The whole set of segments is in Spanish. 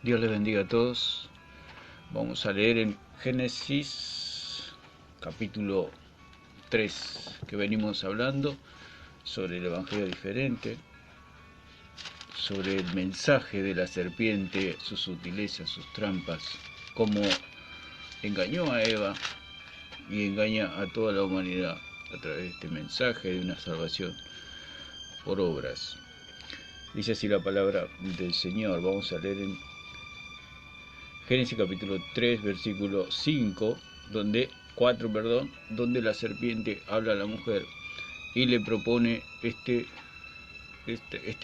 Dios les bendiga a todos. Vamos a leer en Génesis capítulo 3, que venimos hablando sobre el Evangelio diferente, sobre el mensaje de la serpiente, sus sutilezas, sus trampas, cómo engañó a Eva y engaña a toda la humanidad a través de este mensaje de una salvación por obras. Dice así la palabra del Señor. Vamos a leer en Génesis capítulo 3, versículo 5, donde la serpiente habla a la mujer y le propone este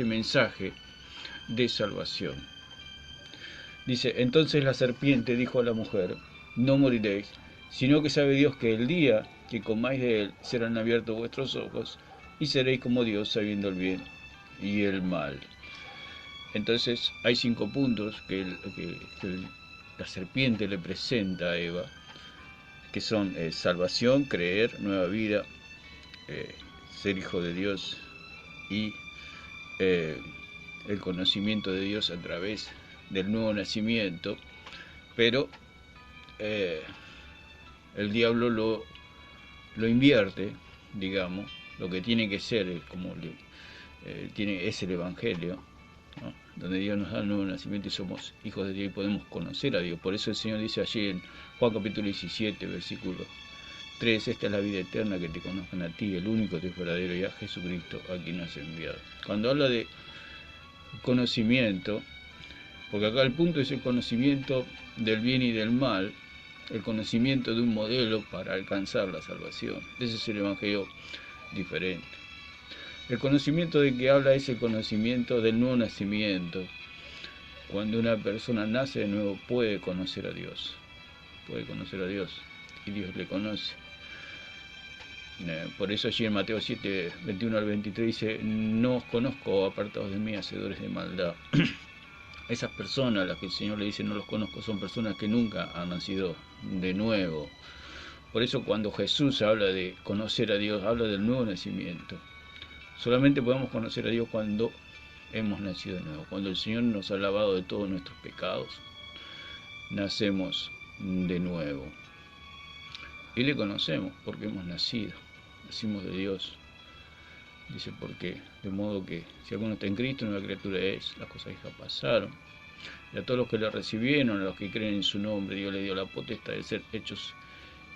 mensaje de salvación. Dice: entonces la serpiente dijo a la mujer: no moriréis, sino que sabe Dios que el día que comáis de él serán abiertos vuestros ojos y seréis como Dios, sabiendo el bien y el mal. Entonces hay 5 puntos que la serpiente le presenta a Eva, que son salvación, creer, nueva vida, ser hijo de Dios y el conocimiento de Dios a través del nuevo nacimiento. Pero el diablo lo invierte, digamos, lo que tiene que ser, es el Evangelio, ¿no? Donde Dios nos da el nuevo nacimiento y somos hijos de Dios y podemos conocer a Dios. Por eso el Señor dice allí en Juan capítulo 17, versículo 3, esta es la vida eterna, que te conozcan a ti, el único Dios verdadero, y a Jesucristo, a quien has enviado. Cuando habla de conocimiento, porque acá el punto es el conocimiento del bien y del mal, el conocimiento de un modelo para alcanzar la salvación. Ese es el Evangelio diferente. El conocimiento de que habla es el conocimiento del nuevo nacimiento. Cuando una persona nace de nuevo puede conocer a Dios. Puede conocer a Dios y Dios le conoce. Por eso allí en Mateo 7, 21 al 23 dice: no os conozco, apartados de mí, hacedores de maldad. Esas personas a las que el Señor le dice no los conozco son personas que nunca han nacido de nuevo. Por eso cuando Jesús habla de conocer a Dios, habla del nuevo nacimiento. Solamente podemos conocer a Dios cuando hemos nacido de nuevo, cuando el Señor nos ha lavado de todos nuestros pecados, nacemos de nuevo. Y le conocemos porque hemos nacido, nacimos de Dios. Dice: porque de modo que si alguno está en Cristo, nueva criatura es, las cosas viejas pasaron. Y a todos los que le recibieron, a los que creen en su nombre, Dios le dio la potestad de ser hechos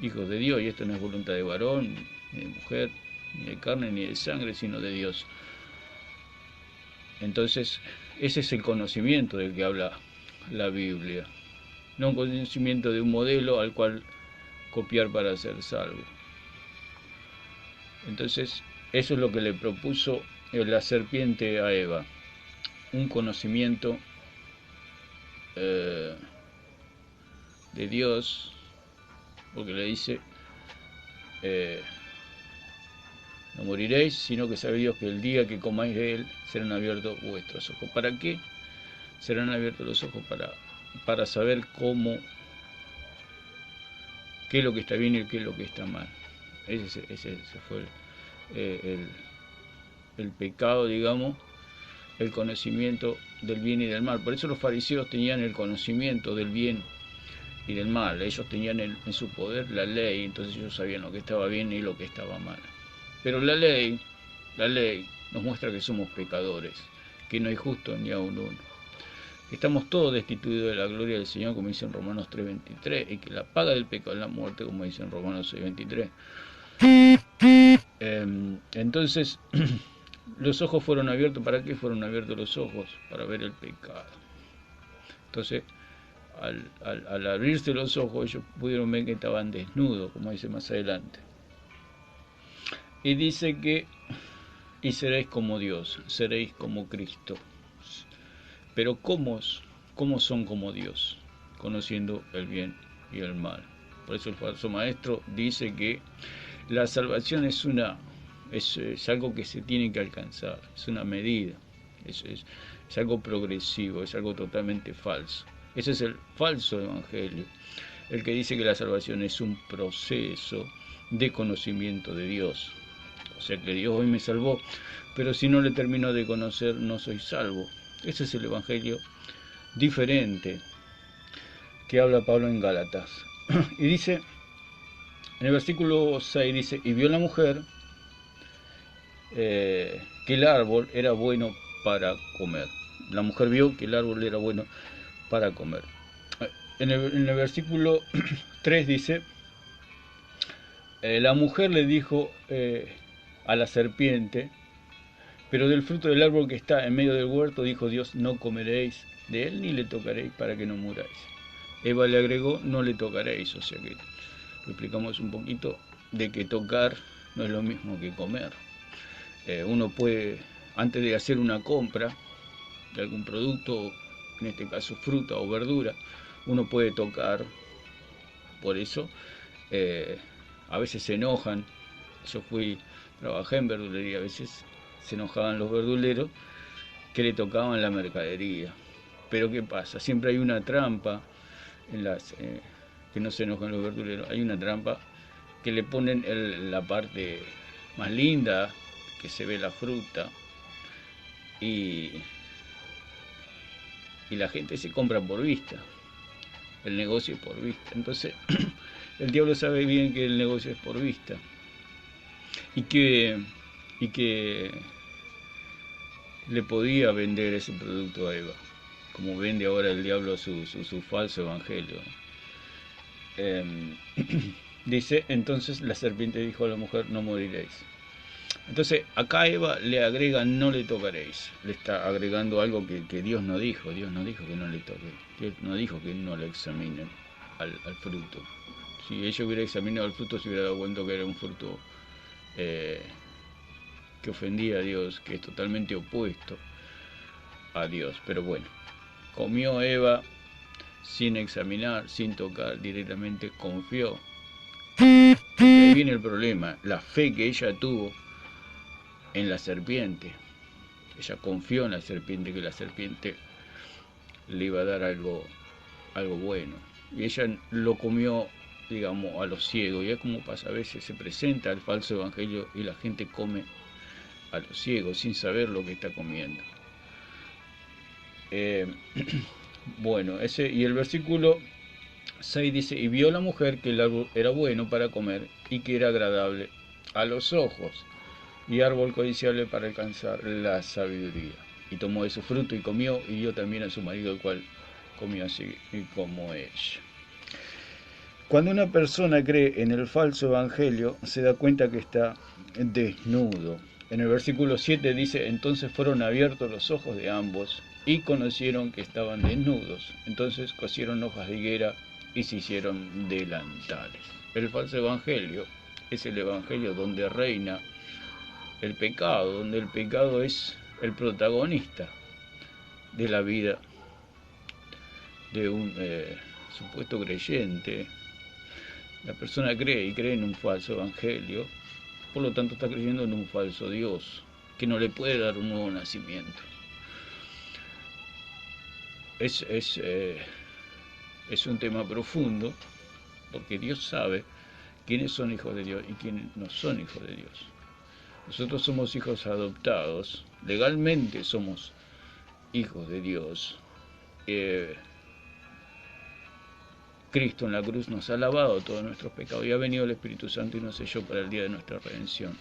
hijos de Dios. Y esto no es voluntad de varón, ni de mujer, ni de carne, ni de sangre, sino de Dios. Entonces, ese es el conocimiento del que habla la Biblia. No un conocimiento de un modelo al cual copiar para ser salvo. Entonces, eso es lo que le propuso la serpiente a Eva. Un conocimiento de Dios, porque le dice: no moriréis, sino que sabe Dios que el día que comáis de él serán abiertos vuestros ojos. ¿Para qué serán abiertos los ojos? Para saber qué es lo que está bien y qué es lo que está mal. Ese fue el pecado, digamos, el conocimiento del bien y del mal. Por eso los fariseos tenían el conocimiento del bien y del mal. Ellos tenían en su poder la ley, entonces ellos sabían lo que estaba bien y lo que estaba mal. Pero la ley nos muestra que somos pecadores, que no hay justo ni aun uno. Estamos todos destituidos de la gloria del Señor, como dice en Romanos 3:23, y que la paga del pecado es la muerte, como dice en Romanos 6:23. Entonces, los ojos fueron abiertos. ¿Para qué fueron abiertos los ojos? Para ver el pecado. Entonces, al abrirse los ojos, ellos pudieron ver que estaban desnudos, como dice más adelante. Y dice que: y seréis como Dios, seréis como Cristo. Pero ¿cómo son como Dios? Conociendo el bien y el mal. Por eso el falso maestro dice que la salvación es algo que se tiene que alcanzar, es una medida, es algo progresivo, es algo totalmente falso. Ese es el falso evangelio, el que dice que la salvación es un proceso de conocimiento de Dios. O sea que Dios hoy me salvó, pero si no le termino de conocer, no soy salvo. Ese es el evangelio diferente que habla Pablo en Gálatas. Y dice, en el versículo 6 dice, y vio la mujer que el árbol era bueno para comer. La mujer vio que el árbol era bueno para comer. En el versículo 3 dice, la mujer le dijo a la serpiente, pero del fruto del árbol que está en medio del huerto, dijo Dios, no comeréis de él ni le tocaréis para que no muráis. Eva le agregó, no le tocaréis, o sea que lo explicamos un poquito de que tocar no es lo mismo que comer. Uno puede, antes de hacer una compra de algún producto, en este caso fruta o verdura, uno puede tocar. Por eso a veces se enojan. Yo trabajé en verdulería, a veces se enojaban los verduleros que le tocaban la mercadería. Pero ¿qué pasa? Siempre hay una trampa en que no se enojan los verduleros. Hay una trampa que le ponen la parte más linda, que se ve la fruta, y la gente se compra por vista. El negocio es por vista. Entonces, el diablo sabe bien que el negocio es por vista. Y que le podía vender ese producto a Eva, como vende ahora el diablo su falso evangelio. Dice, entonces la serpiente dijo a la mujer, no moriréis. Entonces, acá Eva le agrega, no le tocaréis. Le está agregando algo que Dios no dijo. Dios no dijo que no le toque. Dios no dijo que no le examinen al fruto. Si ella hubiera examinado el fruto, se hubiera dado cuenta que era un fruto que ofendía a Dios, que es totalmente opuesto a Dios. Pero bueno, comió Eva sin examinar, sin tocar, directamente confió. Porque ahí viene el problema, la fe que ella tuvo en la serpiente. Ella confió en la serpiente, que la serpiente le iba a dar algo bueno. Y ella lo comió, digamos, a los ciegos. Y es como pasa, a veces se presenta el falso evangelio y la gente come a los ciegos sin saber lo que está comiendo. Bueno, y el versículo 6 dice, y vio la mujer que el árbol era bueno para comer y que era agradable a los ojos y árbol codiciable para alcanzar la sabiduría. Y tomó de su fruto y comió, y dio también a su marido, el cual comió así y como ella. Cuando una persona cree en el falso evangelio, se da cuenta que está desnudo. En el versículo 7 dice, entonces fueron abiertos los ojos de ambos y conocieron que estaban desnudos. Entonces cosieron hojas de higuera y se hicieron delantales. El falso evangelio es el evangelio donde reina el pecado, donde el pecado es el protagonista de la vida de un supuesto creyente. La persona cree en un falso evangelio, por lo tanto está creyendo en un falso Dios, que no le puede dar un nuevo nacimiento. Es un tema profundo, porque Dios sabe quiénes son hijos de Dios y quiénes no son hijos de Dios. Nosotros somos hijos adoptados, legalmente somos hijos de Dios. Cristo en la cruz nos ha lavado todos nuestros pecados y ha venido el Espíritu Santo y nos selló para el día de nuestra redención.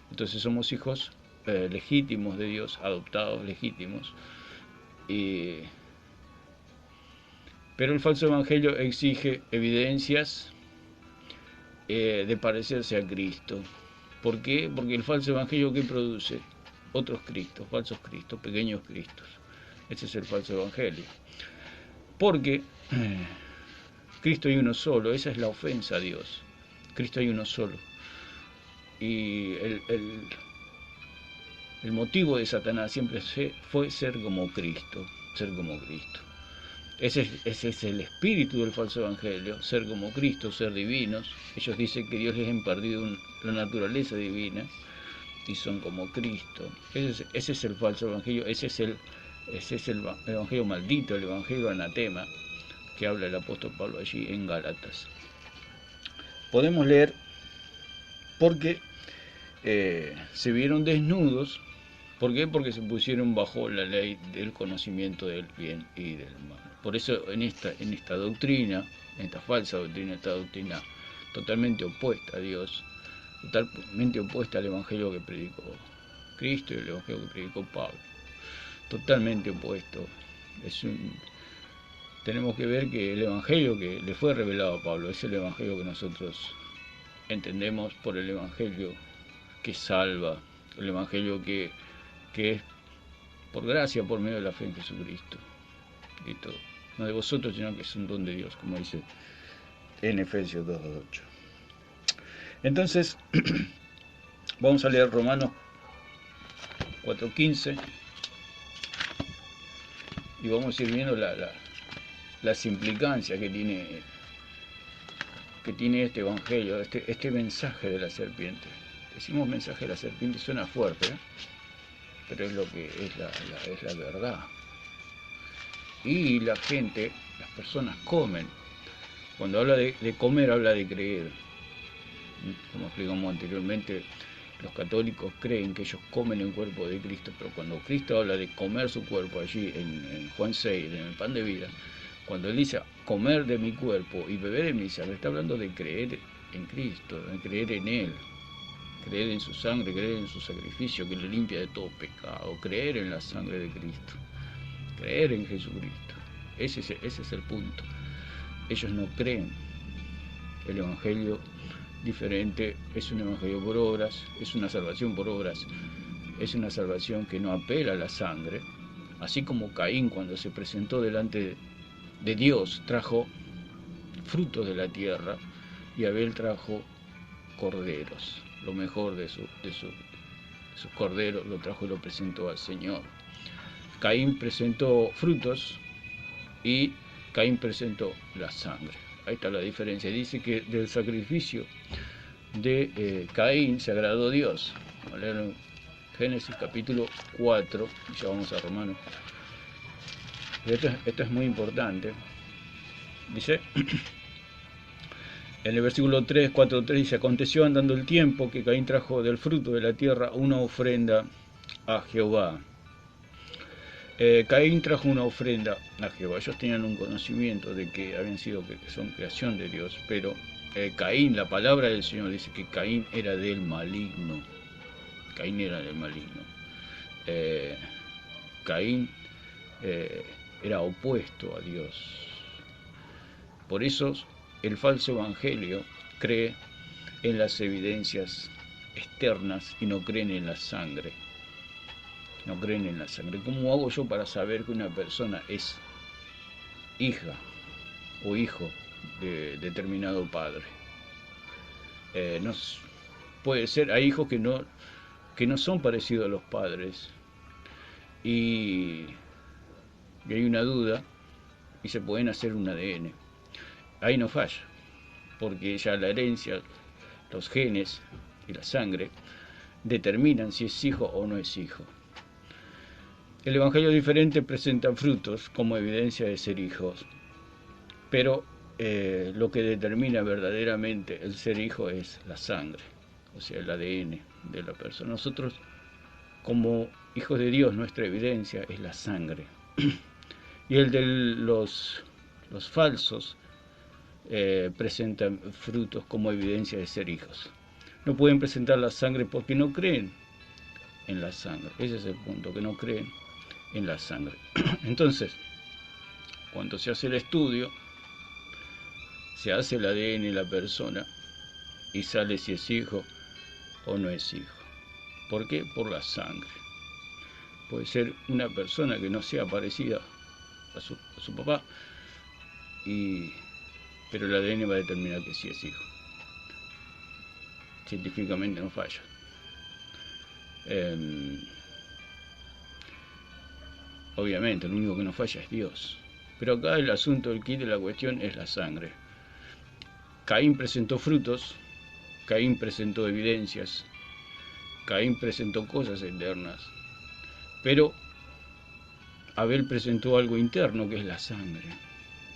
Entonces somos hijos legítimos de Dios, adoptados legítimos. Pero el falso evangelio exige evidencias de parecerse a Cristo. ¿Por qué? Porque el falso evangelio, ¿qué produce? Otros Cristos, falsos Cristos, pequeños Cristos. Ese es el falso evangelio. Porque Cristo hay uno solo, esa es la ofensa a Dios. Cristo hay uno solo. Y el motivo de Satanás siempre fue ser como Cristo, ser como Cristo. Ese es el espíritu del falso evangelio, ser como Cristo, ser divinos. Ellos dicen que Dios les ha perdido la naturaleza divina y son como Cristo. Ese es el falso evangelio, ese es el evangelio maldito, el evangelio anatema, que habla el apóstol Pablo allí en Gálatas. Podemos leer porque se vieron desnudos ¿Por qué? Porque se pusieron bajo la ley del conocimiento del bien y del mal. Por eso en esta doctrina, en esta falsa doctrina, esta doctrina totalmente opuesta a Dios, totalmente opuesta al Evangelio que predicó Cristo y el Evangelio que predicó Pablo. Totalmente opuesto. Tenemos que ver que el Evangelio que le fue revelado a Pablo es el Evangelio que nosotros entendemos por el Evangelio que salva, el Evangelio que es por gracia, por medio de la fe en Jesucristo. Y todo. No de vosotros, sino que es un don de Dios, como dice en Efesios 2:8. Entonces, vamos a leer Romanos 4:15 y vamos a ir viendo las implicancias que tiene este evangelio, este mensaje de la serpiente. Decimos mensaje de la serpiente, suena fuerte, ¿eh? Pero es lo que es la verdad. Y la gente, las personas comen. Cuando habla de comer, habla de creer. Como explicamos anteriormente, los católicos creen que ellos comen el cuerpo de Cristo, pero cuando Cristo habla de comer su cuerpo allí en Juan 6, en el pan de vida, cuando él dice comer de mi cuerpo y beber de mi sangre, está hablando de creer en Cristo, de creer en Él, creer en su sangre, creer en su sacrificio que le limpia de todo pecado, creer en la sangre de Cristo, creer en Jesucristo. Ese es el punto. Ellos no creen. El Evangelio diferente es un Evangelio por obras, es una salvación por obras, es una salvación que no apela a la sangre, así como Caín cuando se presentó delante de Dios trajo frutos de la tierra y Abel trajo corderos, lo mejor de sus corderos lo trajo y lo presentó al Señor. Caín presentó frutos y Caín presentó la sangre. Ahí está la diferencia. Dice que del sacrificio de Caín se agradó Dios. Vamos a leer Génesis capítulo 4, y ya vamos a Romanos. Esto es muy importante. Dice, en el versículo 3, 4, 3 dice, aconteció andando el tiempo que Caín trajo del fruto de la tierra una ofrenda a Jehová. Caín trajo una ofrenda a Jehová. Ellos tenían un conocimiento de que son creación de Dios, pero Caín, la palabra del Señor dice que Caín era del maligno. Caín era del maligno. Caín era opuesto a Dios. Por eso el falso evangelio cree en las evidencias externas y no creen en la sangre. No creen en la sangre. ¿Cómo hago yo para saber que una persona es hija o hijo de determinado padre? No, puede ser, hay hijos que no son parecidos a los padres y hay una duda y se pueden hacer un ADN. Ahí no falla, porque ya la herencia, los genes y la sangre determinan si es hijo o no es hijo. El Evangelio diferente presenta frutos como evidencia de ser hijos, pero lo que determina verdaderamente el ser hijo es la sangre, o sea, el ADN de la persona. Nosotros, como hijos de Dios, nuestra evidencia es la sangre. Y el de los falsos presentan frutos como evidencia de ser hijos. No pueden presentar la sangre porque no creen en la sangre. Ese es el punto, que no creen en la sangre. Entonces, cuando se hace el estudio, se hace el ADN de la persona y sale si es hijo o no es hijo. ¿Por qué? Por la sangre. Puede ser una persona que no sea parecida a su papá, pero el ADN va a determinar que sí es hijo. Científicamente no falla. Obviamente, lo único que no falla es Dios. Pero acá el asunto, el kit de la cuestión es la sangre. Caín presentó frutos, Caín presentó evidencias, Caín presentó cosas eternas, pero Abel presentó algo interno que es la sangre.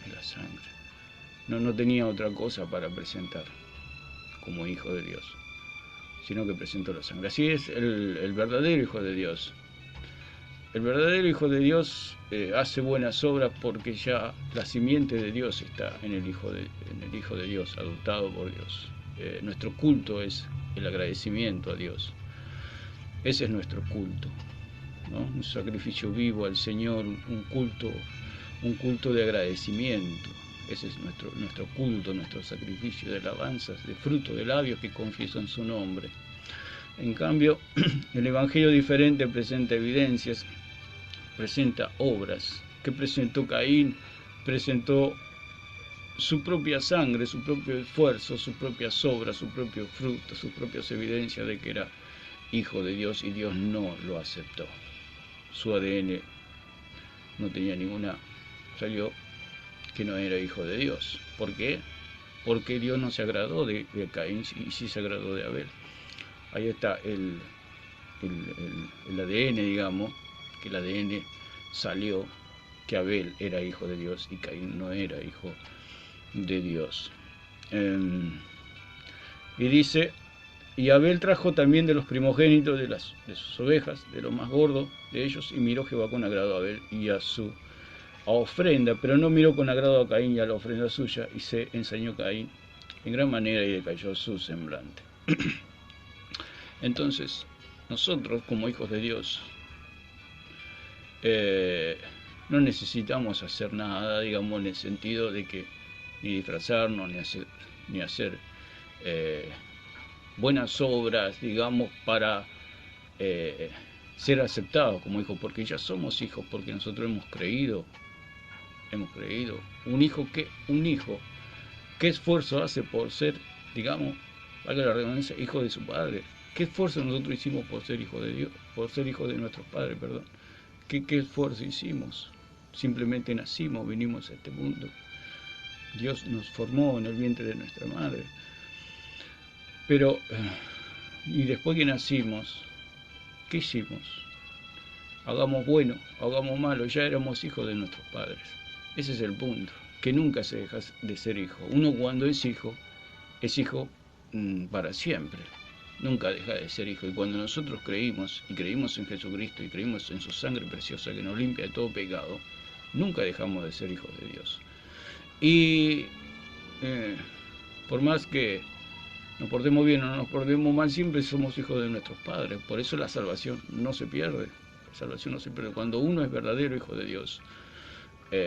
Es la sangre. No tenía otra cosa para presentar como hijo de Dios, sino que presentó la sangre. Así es el verdadero hijo de Dios. El verdadero Hijo de Dios hace buenas obras porque ya la simiente de Dios está en el Hijo de Dios, adoptado por Dios. Nuestro culto es el agradecimiento a Dios. Ese es nuestro culto, ¿no? Un sacrificio vivo al Señor, un culto de agradecimiento. Ese es nuestro culto, nuestro sacrificio de alabanzas, de fruto de labios que confiesan su nombre. En cambio, el Evangelio diferente presenta evidencias, presenta obras. ¿Qué presentó Caín? Presentó su propia sangre, su propio esfuerzo, sus propias obras, su propio fruto, sus propias evidencias de que era hijo de Dios, y Dios no lo aceptó. Su ADN no tenía ninguna, salió que no era hijo de Dios. ¿Por qué? Porque Dios no se agradó de Caín y sí se agradó de Abel. Ahí está el ADN, digamos, que el ADN salió que Abel era hijo de Dios y Caín no era hijo de Dios. Y dice, y Abel trajo también de los primogénitos de sus ovejas, de lo más gordo de ellos, y miró Jehová con agrado a Abel y a su ofrenda, pero no miró con agrado a Caín y a la ofrenda suya, y se ensañó Caín en gran manera y decayó su semblante. Entonces, nosotros como hijos de Dios no necesitamos hacer nada, digamos, en el sentido de que ni disfrazarnos, ni hacer buenas obras, digamos, para ser aceptados como hijos, porque ya somos hijos, porque nosotros hemos creído. Un hijo, ¿qué esfuerzo hace por ser, digamos, valga la redundancia, hijo de su padre? ¿Qué esfuerzo nosotros hicimos por ser hijo de Dios, por ser hijo de nuestros padres, perdón? ¿Qué esfuerzo hicimos? Simplemente nacimos, vinimos a este mundo. Dios nos formó en el vientre de nuestra madre. Pero, y después que nacimos, ¿qué hicimos? Hagamos bueno, hagamos malo, ya éramos hijos de nuestros padres. Ese es el punto, que nunca se deja de ser hijo. Uno cuando es hijo para siempre. Nunca deja de ser hijo. Y cuando nosotros creímos en Jesucristo y creímos en su sangre preciosa que nos limpia de todo pecado, nunca dejamos de ser hijos de Dios. Y por más que nos portemos bien o no nos portemos mal, siempre somos hijos de nuestros padres. Por eso la salvación no se pierde. La salvación no se pierde. Cuando uno es verdadero hijo de Dios,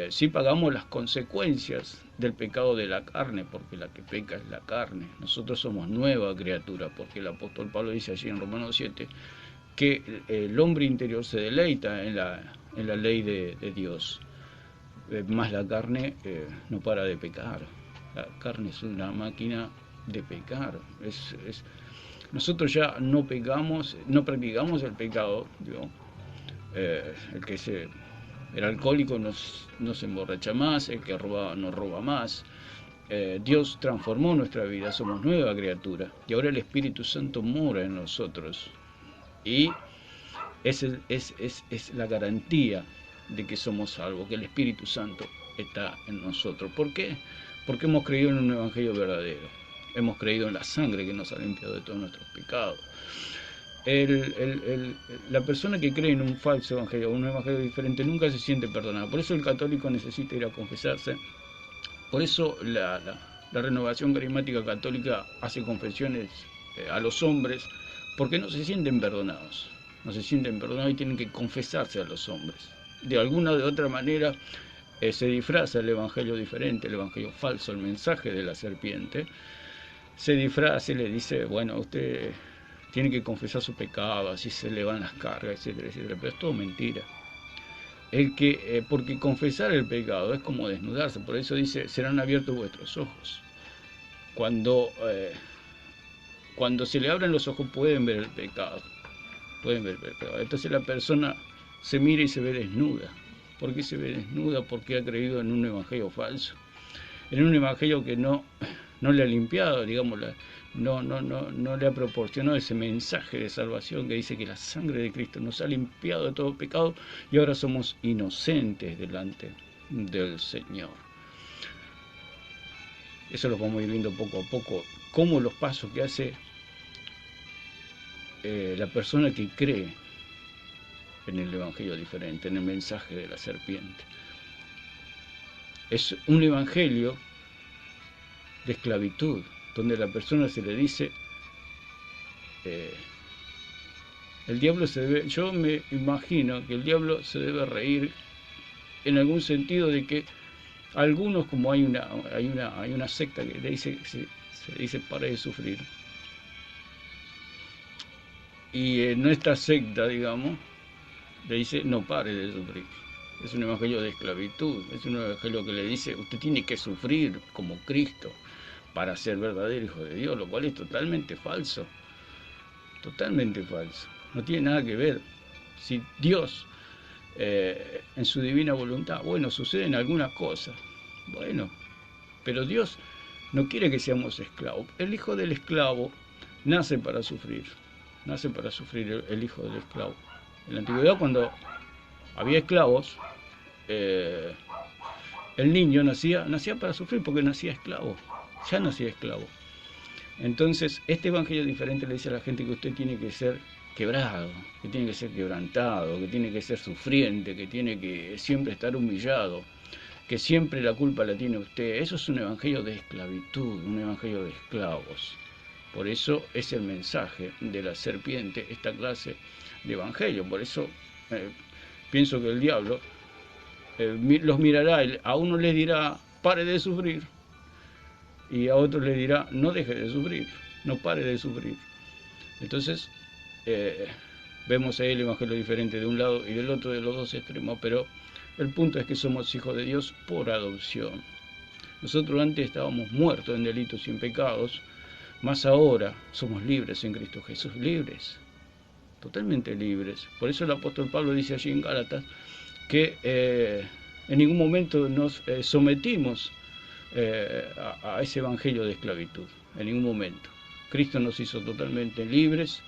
sí pagamos las consecuencias del pecado de la carne, porque la que peca es la carne. Nosotros somos nueva criatura, porque el apóstol Pablo dice allí en Romanos 7 que el hombre interior se deleita en la ley de Dios, más la carne no para de pecar. La carne es una máquina de pecar. Nosotros ya no pecamos, no practicamos el pecado, digo, el alcohólico no se emborracha más, el que roba no roba más. Dios transformó nuestra vida, somos nueva criatura y ahora el Espíritu Santo mora en nosotros, y es la garantía de que somos salvos, que el Espíritu Santo está en nosotros. ¿Por qué? Porque hemos creído en un evangelio verdadero, hemos creído en la sangre que nos ha limpiado de todos nuestros pecados. La persona que cree en un falso evangelio, un evangelio diferente, nunca se siente perdonada. Por eso el católico necesita ir a confesarse. Por eso la renovación carismática católica hace confesiones a los hombres, porque no se sienten perdonados. No se sienten perdonados y tienen que confesarse a los hombres. De alguna o de otra manera se disfraza el evangelio diferente, el evangelio falso, el mensaje de la serpiente. Se disfraza y le dice, bueno, usted tiene que confesar su pecado, así se le van las cargas, etcétera, etcétera. Pero es todo mentira. Porque confesar el pecado es como desnudarse. Por eso dice, serán abiertos vuestros ojos. Cuando se le abren los ojos pueden ver el pecado. Entonces la persona se mira y se ve desnuda. ¿Por qué se ve desnuda? Porque ha creído en un evangelio falso. En un evangelio que no le ha limpiado, digamos, no le ha proporcionado ese mensaje de salvación que dice que la sangre de Cristo nos ha limpiado de todo pecado y ahora somos inocentes delante del Señor. Eso lo vamos a ir viendo poco a poco, cómo los pasos que hace la persona que cree en el evangelio diferente, en el mensaje de la serpiente. Es un evangelio de esclavitud, donde a la persona se le dice, el diablo se debe, yo me imagino que el diablo se debe reír en algún sentido de que algunos, como hay una secta que le dice, se dice pare de sufrir, y en nuestra secta, digamos, le dice no pare de sufrir. Es un evangelio de esclavitud, es un evangelio que le dice usted tiene que sufrir como Cristo para ser verdadero hijo de Dios, lo cual es totalmente falso, no tiene nada que ver. Si Dios, en su divina voluntad, bueno, suceden algunas cosas, bueno, pero Dios no quiere que seamos esclavos. El hijo del esclavo nace para sufrir el hijo del esclavo. En la antigüedad, cuando había esclavos, el niño nacía para sufrir porque nacía esclavo, ya nacía esclavo. Entonces, este evangelio diferente le dice a la gente que usted tiene que ser quebrado, que tiene que ser quebrantado, que tiene que ser sufriente, que tiene que siempre estar humillado, que siempre la culpa la tiene usted. Eso es un evangelio de esclavitud, un evangelio de esclavos. Por eso es el mensaje de la serpiente, esta clase de evangelio. Por eso pienso que el diablo los mirará, a uno les dirá, pare de sufrir, y a otro le dirá, no deje de sufrir, no pare de sufrir. Entonces, vemos ahí el evangelio diferente de un lado y del otro, de los dos extremos, pero el punto es que somos hijos de Dios por adopción. Nosotros antes estábamos muertos en delitos y en pecados, más ahora somos libres en Cristo Jesús, libres, totalmente libres. Por eso el apóstol Pablo dice allí en Gálatas que en ningún momento nos sometimos a ese evangelio de esclavitud, en ningún momento. Cristo nos hizo totalmente libres,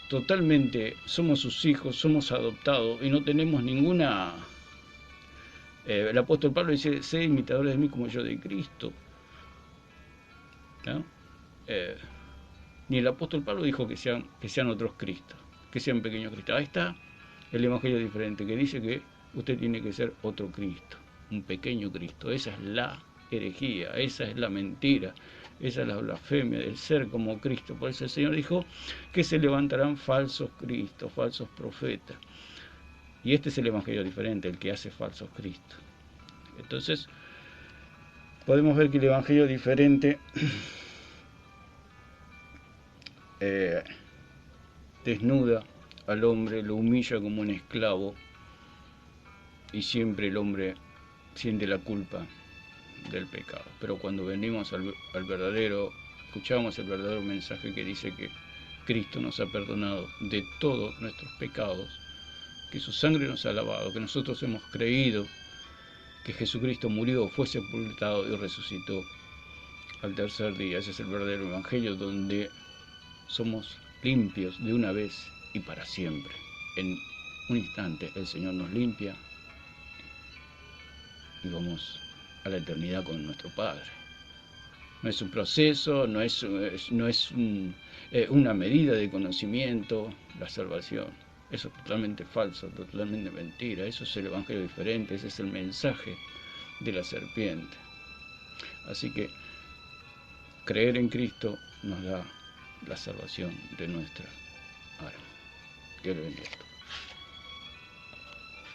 totalmente somos sus hijos, somos adoptados y no tenemos ninguna... el apóstol Pablo dice, sé imitadores de mí como yo de Cristo, ¿no? Ni el apóstol Pablo dijo que sean otros Cristos, que sean pequeños Cristos. Ahí está el evangelio diferente, que dice que usted tiene que ser otro Cristo, un pequeño Cristo. Esa es la herejía, esa es la mentira, esa es la blasfemia del ser como Cristo. Por eso el Señor dijo que se levantarán falsos cristos, falsos profetas. Y este es el evangelio diferente, el que hace falsos cristos. Entonces, podemos ver que el evangelio diferente desnuda al hombre, lo humilla como un esclavo, y siempre el hombre siente la culpa del pecado. Pero cuando venimos al verdadero, escuchamos el verdadero mensaje que dice que Cristo nos ha perdonado de todos nuestros pecados, que su sangre nos ha lavado, que nosotros hemos creído que Jesucristo murió, fue sepultado y resucitó al tercer día. Ese es el verdadero evangelio, donde somos limpios de una vez y para siempre. En un instante el Señor nos limpia y vamos a la eternidad con nuestro Padre. No es un proceso, no es una medida de conocimiento, la salvación. Eso es totalmente falso, totalmente mentira. Eso es el evangelio diferente, ese es el mensaje de la serpiente. Así que creer en Cristo nos da la salvación de nuestra alma. Dios le bendiga.